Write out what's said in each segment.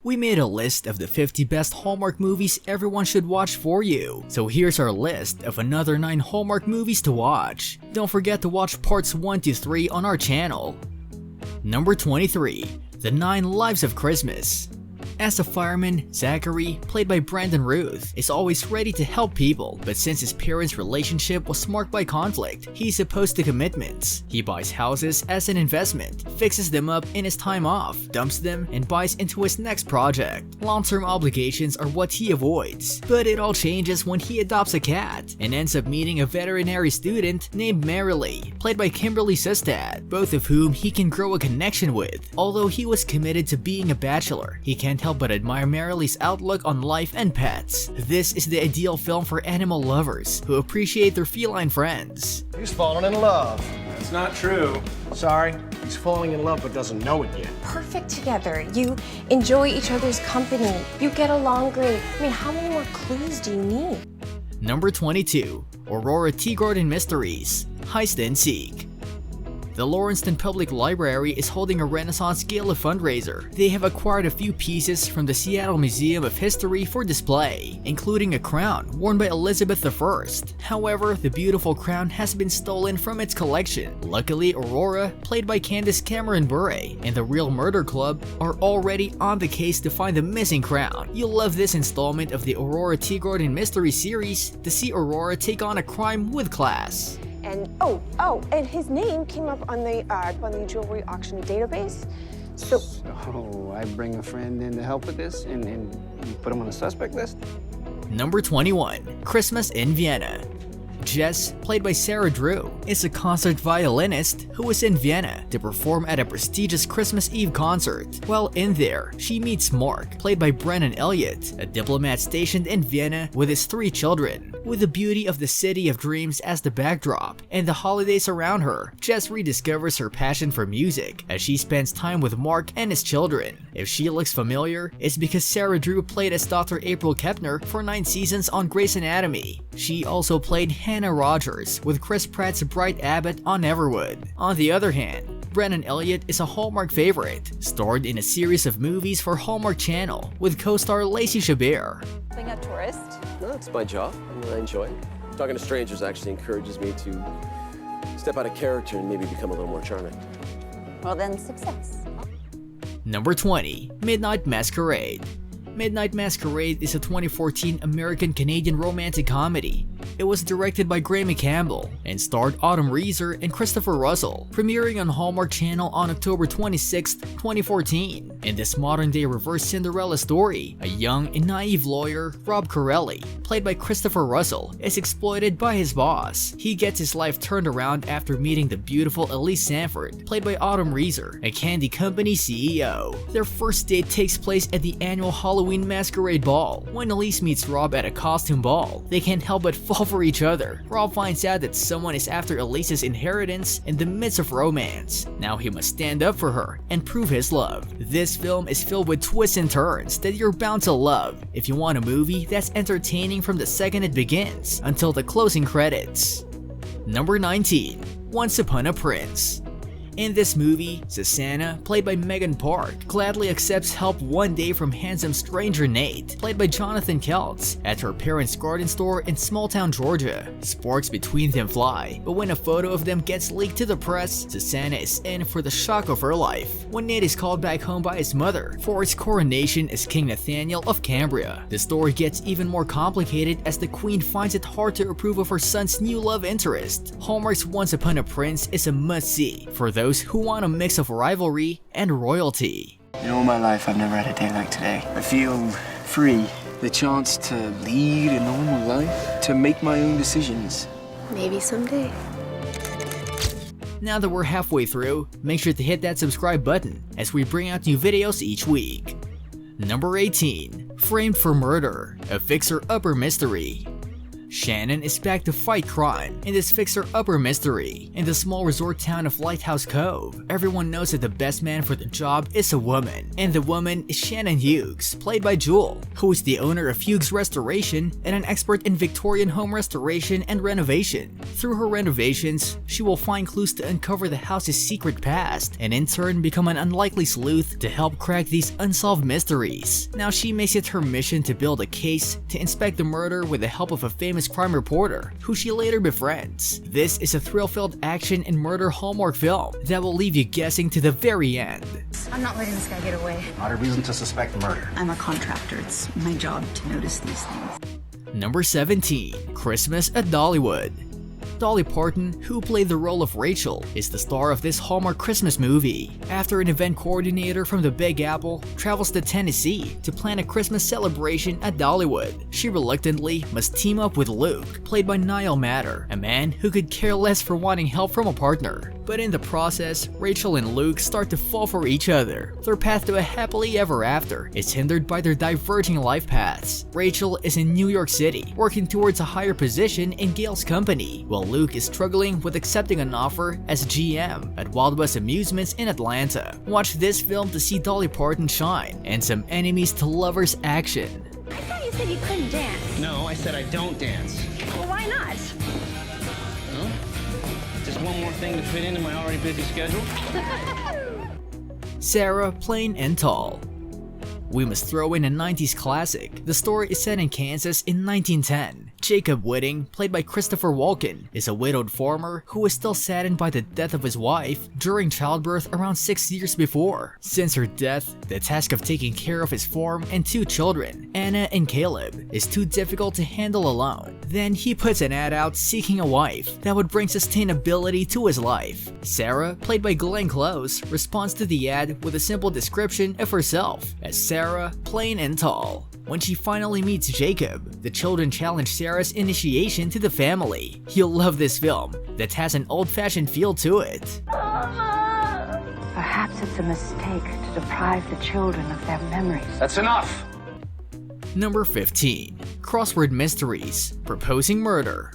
We made a list of the 50 best Hallmark movies everyone should watch for you. So here's our list of another 9 Hallmark movies to watch. Don't forget to watch parts 1 to 3 on our channel. Number 23. The 9 Lives of Christmas. As a fireman, Zachary, played by Brandon Routh, is always ready to help people, but since his parents' relationship was marked by conflict, he's opposed to commitments. He buys houses as an investment, fixes them up in his time off, dumps them, and buys into his next project. Long-term obligations are what he avoids, but it all changes when he adopts a cat and ends up meeting a veterinary student named Marilee, played by Kimberly Sustad, both of whom he can grow a connection with. Although he was committed to being a bachelor, he can't help but admire Marilee's outlook on life and pets. This is the ideal film for animal lovers who appreciate their feline friends. He's fallen in love. That's not true. Sorry, he's falling in love but doesn't know it yet. Perfect together. You enjoy each other's company. You get along great. I mean, how many more clues do you need? Number 22. AURORA TEAGARDEN Mysteries, Heist and Seek. The Lawrencetown Public Library is holding a Renaissance Gala fundraiser. They have acquired a few pieces from the Seattle Museum of History for display, including a crown worn by Elizabeth I. However, the beautiful crown has been stolen from its collection. Luckily, Aurora, played by Candace Cameron Bure, and the Real Murder Club are already on the case to find the missing crown. You'll love this installment of the AURORA TEAGARDEN Mystery Series to see Aurora take on a crime with class. And and his name came up on the jewelry auction database. So I bring a friend in to help with this and you put him on the suspect list? Number 21. Christmas in Vienna. Jess, played by Sarah Drew, is a concert violinist who is in Vienna to perform at a prestigious Christmas Eve concert. While in there, she meets Mark, played by Brennan Elliott, a diplomat stationed in Vienna with his 3 children. With the beauty of the City of Dreams as the backdrop and the holidays around her, Jess rediscovers her passion for music as she spends time with Mark and his children. If she looks familiar, it's because Sarah Drew played as Dr. April Kepner for 9 seasons on Grey's Anatomy. She also played Hannah Rogers with Chris Pratt's Bright Abbott on Everwood. On the other hand, Brennan Elliott is a Hallmark favorite, starred in a series of movies for Hallmark Channel with co-star Lacey Chabert. Being a tourist? No, it's my job. I enjoy it. Talking to strangers actually encourages me to step out of character and maybe become a little more charming. Well then, success. Number 20. Midnight Masquerade. Midnight Masquerade is a 2014 American-Canadian romantic comedy. It was directed by Graeme Campbell and starred Autumn Reeser and Christopher Russell, premiering on Hallmark Channel on October 26, 2014. In this modern-day reverse Cinderella story, a young and naive lawyer, Rob Corelli, played by Christopher Russell, is exploited by his boss. He gets his life turned around after meeting the beautiful Elise Sanford, played by Autumn Reeser, a candy company CEO. Their first date takes place at the annual Halloween Masquerade Ball. When Elise meets Rob at a costume ball, they can't help but fall for each other. Rob finds out that someone is after Elise's inheritance in the midst of romance. Now he must stand up for her and prove his love. This film is filled with twists and turns that you're bound to love if you want a movie that's entertaining from the second it begins until the closing credits. Number 19. Once Upon a Prince. In this movie, Susanna, played by Megan Park, gladly accepts help one day from handsome stranger Nate, played by Jonathan Keltz, at her parents' garden store in small-town Georgia. Sparks between them fly, but when a photo of them gets leaked to the press, Susanna is in for the shock of her life. When Nate is called back home by his mother for his coronation as King Nathaniel of Cambria, the story gets even more complicated as the queen finds it hard to approve of her son's new love interest. Hallmark's Once Upon a Prince is a must-see for those who want a mix of rivalry and royalty. In all my life, I've never had a day like today. I feel free. The chance to lead a normal life, to make my own decisions. maybe someday. Now that we're halfway through, make sure to hit that subscribe button as we bring out new videos each week. Number 18. Framed for Murder, a fixer-upper mystery. Shannon is back to fight crime in this fixer-upper mystery. In the small resort town of Lighthouse Cove, everyone knows that the best man for the job is a woman, and the woman is Shannon Hughes, played by Jewel, who is the owner of Hughes Restoration and an expert in Victorian home restoration and renovation. Through her renovations, she will find clues to uncover the house's secret past, and in turn become an unlikely sleuth to help crack these unsolved mysteries. Now she makes it her mission to build a case to inspect the murder with the help of a famous crime reporter, who she later befriends. This is a thrill-filled action and murder Hallmark film that will leave you guessing to the very end. I'm not letting this guy get away. Not a reason to suspect murder. I'm a contractor. It's my job to notice these things. Number 17. Christmas at Dollywood. Dolly Parton, who played the role of Rachel, is the star of this Hallmark Christmas movie. After an event coordinator from the Big Apple travels to Tennessee to plan a Christmas celebration at Dollywood, she reluctantly must team up with Luke, played by Niall Matter, a man who could care less for wanting help from a partner. But in the process, Rachel and Luke start to fall for each other. Their path to a happily ever after is hindered by their diverging life paths. Rachel is in New York City, working towards a higher position in Gail's company, while Luke is struggling with accepting an offer as GM at Wild West Amusements in Atlanta. Watch this film to see Dolly Parton shine and some enemies to lovers action. I thought you said you couldn't dance. No, I said I don't dance. Well, why not? Huh? Just one more thing to fit into my already busy schedule. Sarah, Plain and Tall. We must throw in a 90s classic. The story is set in Kansas in 1910. Jacob Whitting, played by Christopher Walken, is a widowed farmer who is still saddened by the death of his wife during childbirth around 6 years before. Since her death, the task of taking care of his farm and 2 children, Anna and Caleb, is too difficult to handle alone. Then he puts an ad out seeking a wife that would bring sustainability to his life. Sarah, played by Glenn Close, responds to the ad with a simple description of herself as Sarah, plain and tall. When she finally meets Jacob, the children challenge Sarah's initiation to the family. You'll love this film that has an old-fashioned feel to it. Perhaps it's a mistake to deprive the children of their memories. That's enough! Number 15. Crossword Mysteries. Proposing Murder.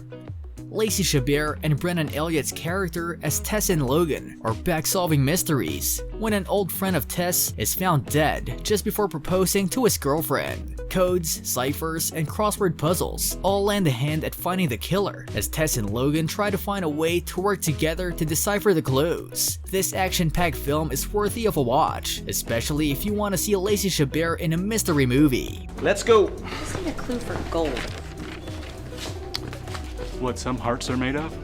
Lacey Chabert and Brennan Elliott's character as Tess and Logan are back solving mysteries when an old friend of Tess is found dead just before proposing to his girlfriend. Codes, ciphers, and crossword puzzles all lend a hand at finding the killer as Tess and Logan try to find a way to work together to decipher the clues. This action-packed film is worthy of a watch, especially if you want to see Lacey Chabert in a mystery movie. Let's go! I just need a clue for gold. What some hearts are made of?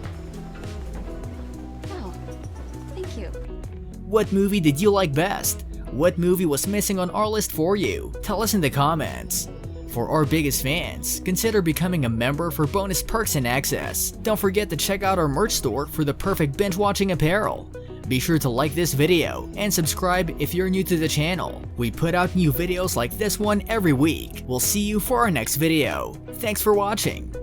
Oh, thank you. What movie did you like best? What movie was missing on our list for you? Tell us in the comments. For our biggest fans, consider becoming a member for bonus perks and access. Don't forget to check out our merch store for the perfect binge-watching apparel. Be sure to like this video and subscribe if you're new to the channel. We put out new videos like this one every week. We'll see you for our next video. Thanks for watching.